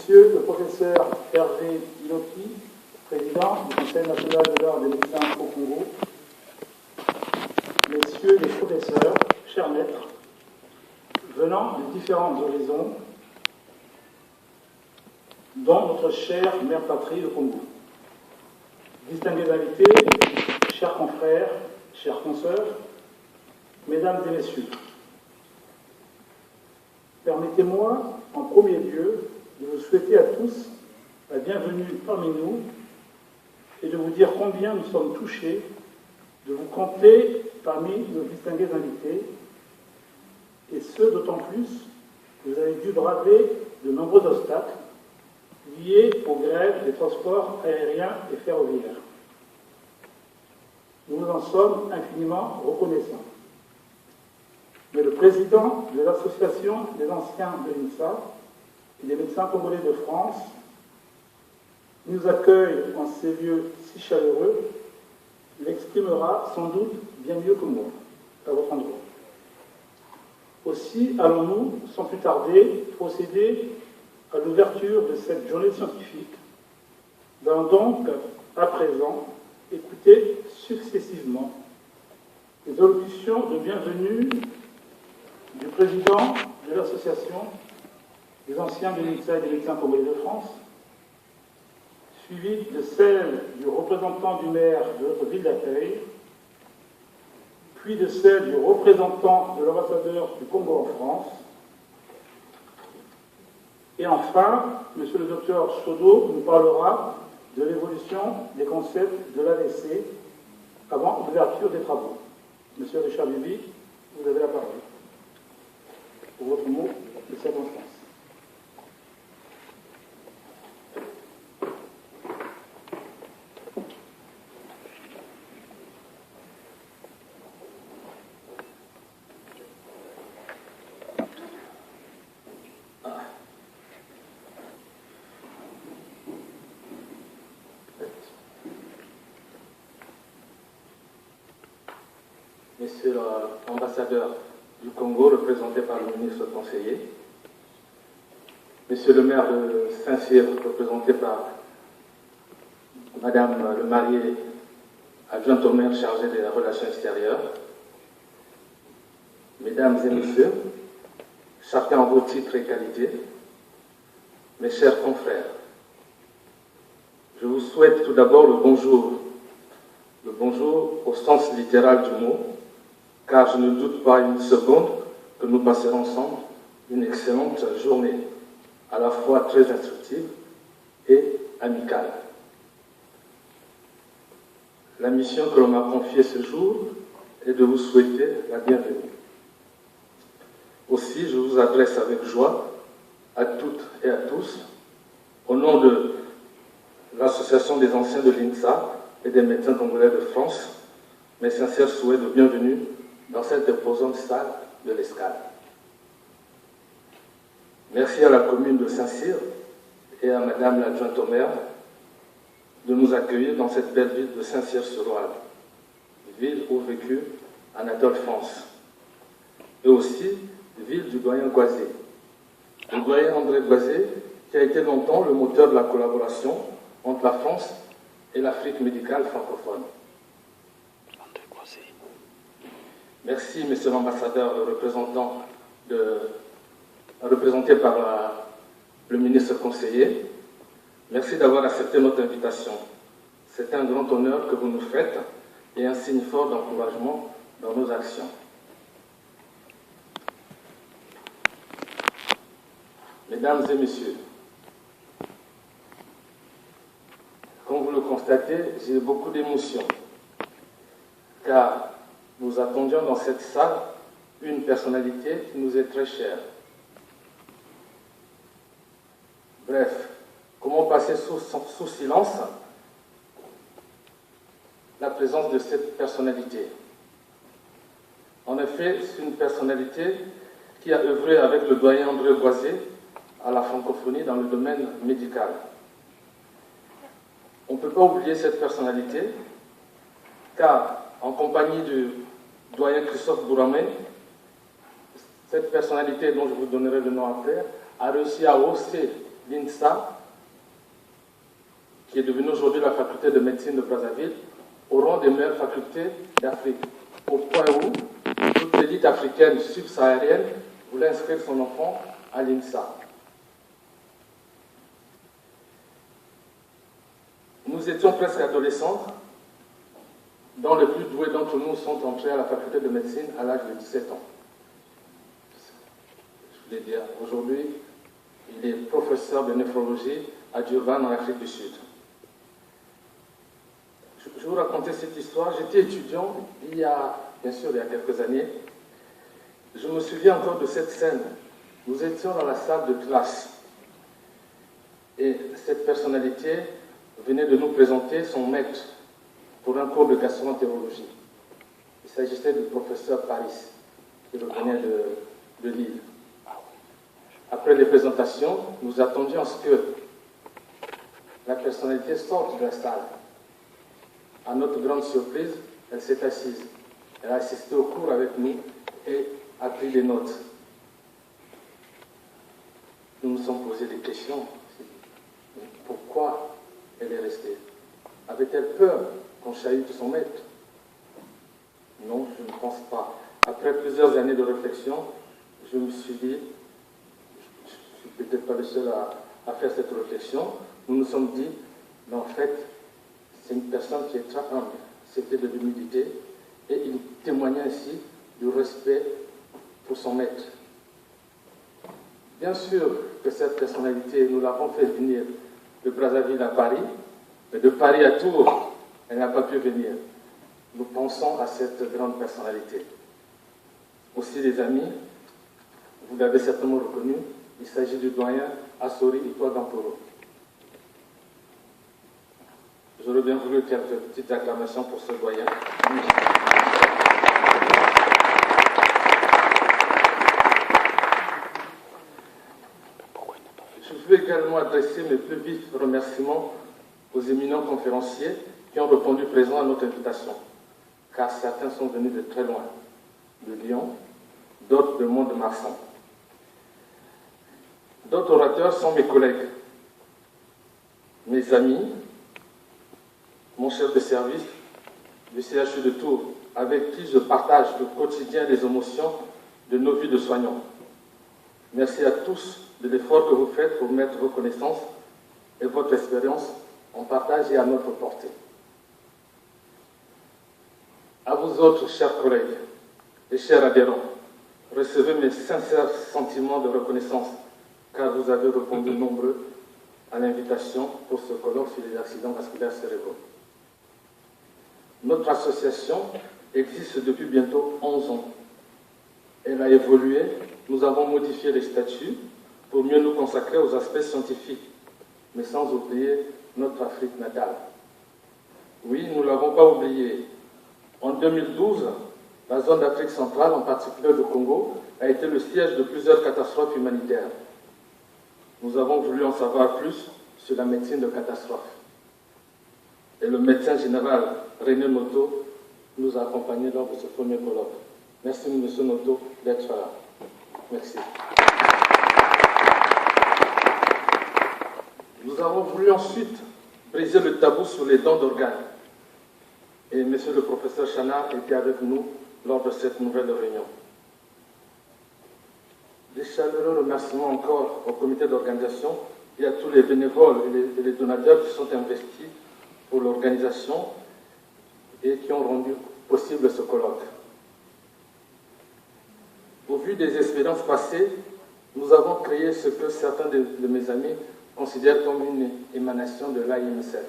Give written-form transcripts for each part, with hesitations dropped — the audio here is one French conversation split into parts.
Monsieur le professeur Hervé Iloki, président du Conseil national de l'ordre des médecins au Congo, Messieurs les professeurs, chers maîtres, venant de différents horizons, dont notre chère mère patrie, le Congo. Distingués invités, chers confrères, chères consoeurs, mesdames et messieurs, permettez-moi, en premier lieu, de vous souhaiter à tous la bienvenue parmi nous et de vous dire combien nous sommes touchés de vous compter parmi nos distingués invités, et ce d'autant plus que vous avez dû braver de nombreux obstacles liés aux grèves des transports aériens et ferroviaires. Nous vous en sommes infiniment reconnaissants. Mais le président de l'Association des anciens de l'INSA et des médecins congolais de France nous accueille en ces lieux si chaleureux, l'exprimera sans doute bien mieux que moi, à votre endroit. Aussi, allons-nous, sans plus tarder, procéder à l'ouverture de cette journée scientifique. Nous allons donc, à présent, écouter successivement les allocutions de bienvenue du président de l'Association des anciens de l'INSA et des médecins congolais de France, suivi de celle du représentant du maire de notre ville d'accueil, puis de celle du représentant de l'ambassadeur du Congo en France, et enfin, M. le docteur Chaudot nous parlera de l'évolution des concepts de l'AVC avant l'ouverture des travaux. M. Richard Lévy, vous avez la parole pour votre mot de circonstance. Monsieur l'ambassadeur du Congo, représenté par le ministre conseiller, Monsieur le maire de Saint-Cyr, représenté par Madame le marié, adjointe au maire chargée des relations extérieures, Mesdames et Messieurs, chacun en vos titres et qualités, mes chers confrères, je vous souhaite tout d'abord le bonjour au sens littéral du mot, car je ne doute pas une seconde que nous passerons ensemble une excellente journée, à la fois très instructive et amicale. La mission que l'on m'a confiée ce jour est de vous souhaiter la bienvenue. Aussi, je vous adresse avec joie à toutes et à tous, au nom de l'Association des anciens de l'INSA et des médecins congolais de France, mes sincères souhaits de bienvenue dans cette imposante salle de l'Escale. Merci à la commune de Saint-Cyr et à Madame l'adjointe au maire de nous accueillir dans cette belle ville de Saint-Cyr-sur-Loire, ville où vécut Anatole France, et aussi ville du doyen Goisé. Le doyen André Goisé, qui a été longtemps le moteur de la collaboration entre la France et l'Afrique médicale francophone. Merci, Monsieur l'ambassadeur, représenté par le ministre conseiller. Merci d'avoir accepté notre invitation. C'est un grand honneur que vous nous faites et un signe fort d'encouragement dans nos actions. Mesdames et Messieurs, comme vous le constatez, j'ai beaucoup d'émotions, car nous attendions dans cette salle une personnalité qui nous est très chère. Bref, comment passer sous silence la présence de cette personnalité? En effet, c'est une personnalité qui a œuvré avec le doyen André Goisé à la francophonie dans le domaine médical. On ne peut pas oublier cette personnalité, car en compagnie du doyen Christophe Bouramé, cette personnalité dont je vous donnerai le nom après, a réussi à hausser l'INSA, qui est devenue aujourd'hui la faculté de médecine de Brazzaville, au rang des meilleures facultés d'Afrique, au point où toute l'élite africaine subsaharienne voulait inscrire son enfant à l'INSA. Nous étions presque adolescents, dont les plus doués d'entre nous sont entrés à la faculté de médecine à l'âge de 17 ans. Je voulais dire, aujourd'hui, il est professeur de néphrologie à Durban, en Afrique du Sud. Je vais vous raconter cette histoire. J'étais étudiant bien sûr, il y a quelques années. Je me souviens encore de cette scène. Nous étions dans la salle de classe. Et cette personnalité venait de nous présenter son maître pour un cours de gastroentérologie. Il s'agissait du professeur Paris, qui revenait de Lille. Après les présentations, nous attendions à ce que la personnalité sorte de la salle. À notre grande surprise, elle s'est assise. Elle a assisté au cours avec nous et a pris des notes. Nous nous sommes posé des questions. Pourquoi elle est restée? Avait-elle peur qu'on chahute son maître? Non, je ne pense pas. Après plusieurs années de réflexion, je me suis dit, je ne suis peut-être pas le seul à faire cette réflexion, nous nous sommes dit, mais en fait, c'est une personne qui est très humble. C'était de l'humilité et il témoignait ainsi du respect pour son maître. Bien sûr que cette personnalité, nous l'avons fait venir de Brazzaville à Paris, mais de Paris à Tours, elle n'a pas pu venir. Nous pensons à cette grande personnalité. Aussi, les amis, vous l'avez certainement reconnu, il s'agit du doyen Assori Itoa Gamporo. J'aurais bien voulu quelques petites acclamations pour ce doyen. Je veux également adresser mes plus vifs remerciements aux éminents conférenciers qui ont répondu présents à notre invitation, car certains sont venus de très loin, de Lyon, d'autres de Mont-de-Marsan. D'autres orateurs sont mes collègues, mes amis, mon chef de service du CHU de Tours, avec qui je partage le quotidien des émotions de nos vies de soignants. Merci à tous de l'effort que vous faites pour mettre vos connaissances et votre expérience en partage et à notre portée. À vous autres, chers collègues et chers adhérents, recevez mes sincères sentiments de reconnaissance, car vous avez répondu nombreux à l'invitation pour ce colloque sur les accidents vasculaires cérébraux. Notre association existe depuis bientôt 11 ans. Elle a évolué, nous avons modifié les statuts pour mieux nous consacrer aux aspects scientifiques, mais sans oublier notre Afrique natale. Oui, nous ne l'avons pas oublié. En 2012, la zone d'Afrique centrale, en particulier le Congo, a été le siège de plusieurs catastrophes humanitaires. Nous avons voulu en savoir plus sur la médecine de catastrophe. Et le médecin général René Noto nous a accompagnés lors de ce premier colloque. Merci, M. Noto, d'être là. Merci. Nous avons voulu ensuite briser le tabou sur les dons d'organes. Et M. le professeur Chana était avec nous lors de cette nouvelle réunion. Des chaleureux remerciements encore au comité d'organisation et à tous les bénévoles et les donateurs qui sont investis pour l'organisation et qui ont rendu possible ce colloque. Au vu des expériences passées, nous avons créé ce que certains de mes amis considèrent comme une émanation de l'AIMSF.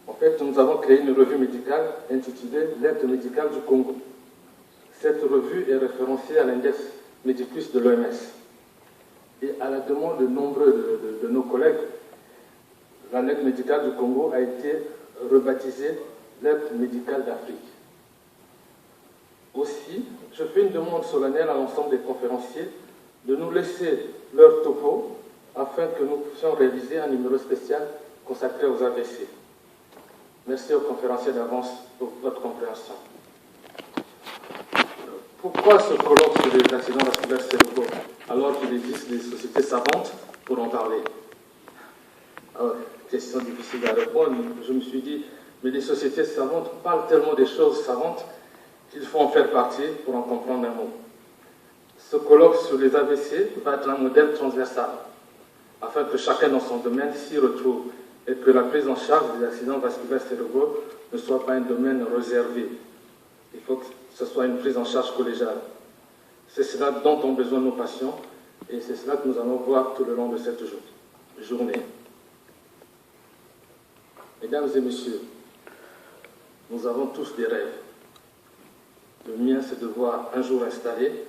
En fait, nous avons créé une revue médicale intitulée L'aide médicale du Congo. Cette revue est référencée à l'index Medicus de l'OMS. Et à la demande de nombreux de nos collègues, l'aide médicale du Congo a été rebaptisée l'aide médicale d'Afrique. Aussi, je fais une demande solennelle à l'ensemble des conférenciers de nous laisser leur topo afin que nous puissions réaliser un numéro spécial consacré aux AVC. Merci aux conférenciers d'avance pour votre compréhension. Pourquoi ce colloque sur les accidents vasculaires cérébraux alors qu'il existe des sociétés savantes pour en parler? Alors, question difficile à répondre. Je me suis dit, mais les sociétés savantes parlent tellement des choses savantes qu'il faut en faire partie pour en comprendre un mot. Ce colloque sur les AVC va être un modèle transversal, afin que chacun dans son domaine s'y retrouve et que la prise en charge des accidents vasculaires cérébraux ne soit pas un domaine réservé. Il faut que ce soit une prise en charge collégiale. C'est cela dont ont besoin nos patients et c'est cela que nous allons voir tout le long de cette journée. Mesdames et messieurs, nous avons tous des rêves. Le mien, c'est de voir un jour installé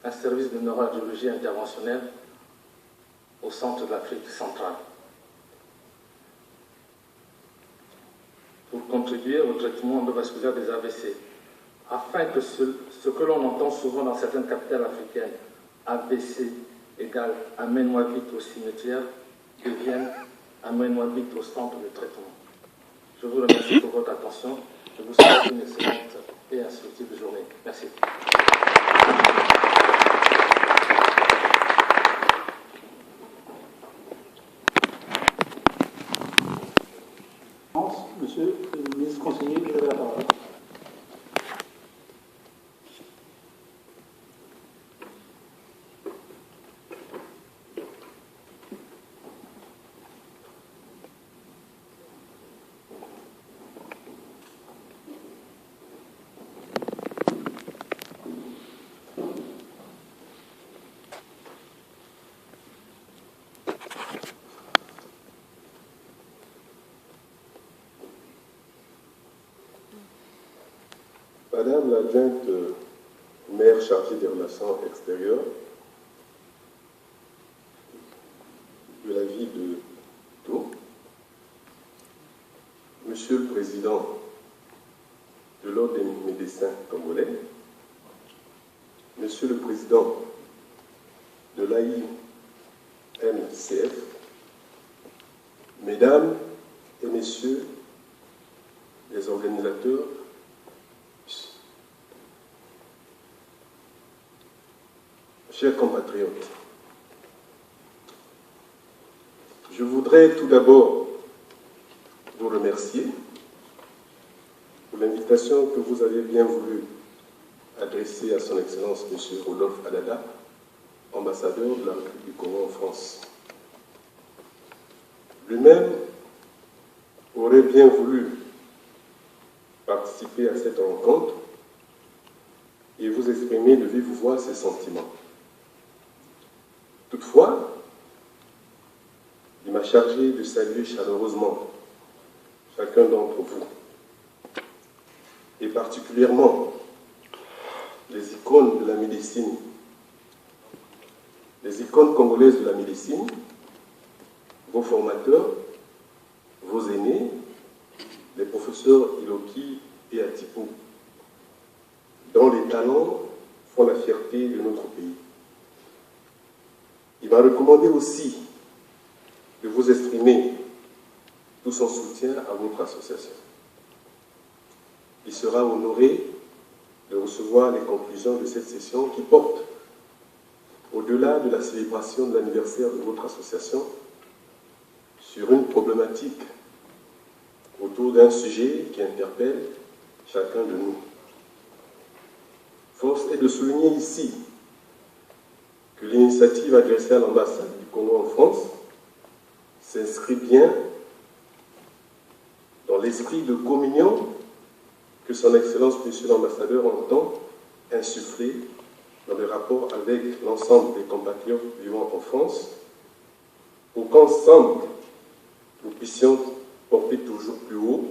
un service de neuroradiologie interventionnelle au centre de l'Afrique centrale pour contribuer au traitement endovasculaire des AVC, afin que ce que l'on entend souvent dans certaines capitales africaines, AVC égale amène-moi vite au cimetière, devienne amène-moi vite au centre de traitement. Je vous remercie pour votre attention. Je vous souhaite une excellente et instructive journée. Merci. Monsieur le ministre conseiller, vous avez la parole. Madame l'adjointe maire chargée des relations extérieures de la ville de Tours, Monsieur le Président de l'Ordre des médecins congolais, Monsieur le Président de l'AIMCF, Mesdames et Messieurs les organisateurs, chers compatriotes, je voudrais tout d'abord vous remercier pour l'invitation que vous avez bien voulu adresser à son Excellence M. Rodolphe Adada, ambassadeur de la République du Congo en France. Lui-même aurait bien voulu participer à cette rencontre et vous exprimer de vive voix ses sentiments. Toutefois, il m'a chargé de saluer chaleureusement chacun d'entre vous, et particulièrement les icônes de la médecine, les icônes congolaises de la médecine, vos formateurs, vos aînés, les professeurs Iloki et Atipo, dont les talents font la fierté de notre pays. Il m'a recommandé aussi de vous exprimer tout son soutien à votre association. Il sera honoré de recevoir les conclusions de cette session qui porte, au-delà de la célébration de l'anniversaire de votre association, sur une problématique autour d'un sujet qui interpelle chacun de nous. Force est de souligner ici que l'initiative adressée à l'ambassade du Congo en France s'inscrit bien dans l'esprit de communion que son Excellence, Monsieur l'ambassadeur, entend insuffler dans les rapports avec l'ensemble des compatriotes vivant en France, pour qu'ensemble, nous puissions porter toujours plus haut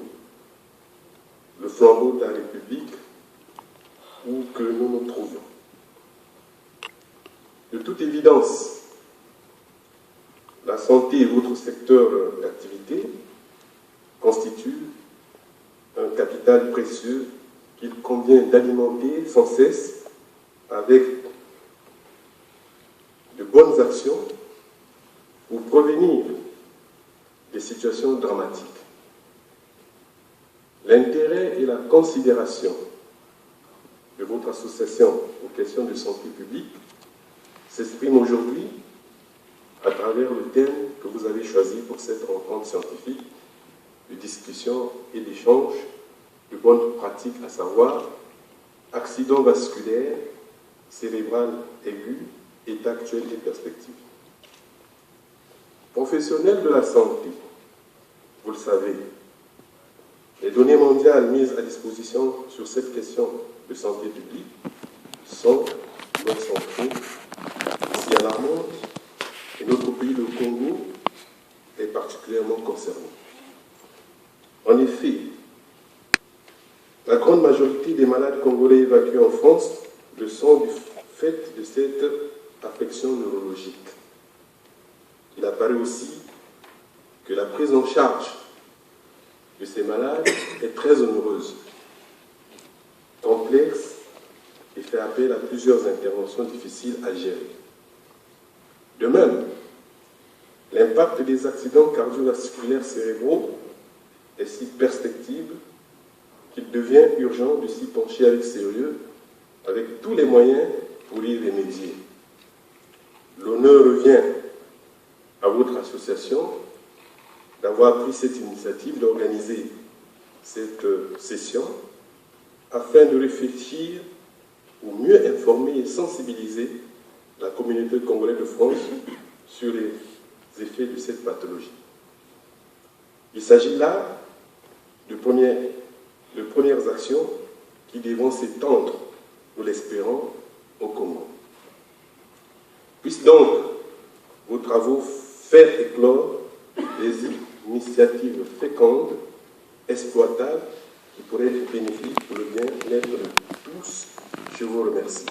le flambeau de la République où que nous nous trouvions. De toute évidence, la santé et votre secteur d'activité constituent un capital précieux qu'il convient d'alimenter sans cesse avec de bonnes actions pour prévenir des situations dramatiques. L'intérêt et la considération de votre association aux questions de santé publique s'exprime aujourd'hui à travers le thème que vous avez choisi pour cette rencontre scientifique de discussion et d'échange de bonnes pratiques, à savoir accident vasculaire, cérébral aigu, état actuel et perspective. Professionnels de la santé, vous le savez, les données mondiales mises à disposition sur cette question de santé publique sont, loin s'en faut, si alarmantes, et notre pays, le Congo, est particulièrement concerné. En effet, la grande majorité des malades congolais évacués en France le sont du fait de cette affection neurologique. Il apparaît aussi que la prise en charge de ces malades est très onéreuse, complexe et fait appel à plusieurs interventions difficiles à gérer. De même, l'impact des accidents cardiovasculaires cérébraux est si perceptible qu'il devient urgent de s'y pencher avec sérieux, avec tous les moyens pour y remédier. L'honneur revient à votre association d'avoir pris cette initiative d'organiser cette session afin de réfléchir ou mieux informer et sensibiliser la communauté congolaise de France sur les effets de cette pathologie. Il s'agit là de premières actions qui devront s'étendre, nous l'espérons, au Congo. Puissent donc vos travaux faire éclore des initiatives fécondes, exploitables, qui pourraient être bénéfiques pour le bien-être de tous. Je vous remercie.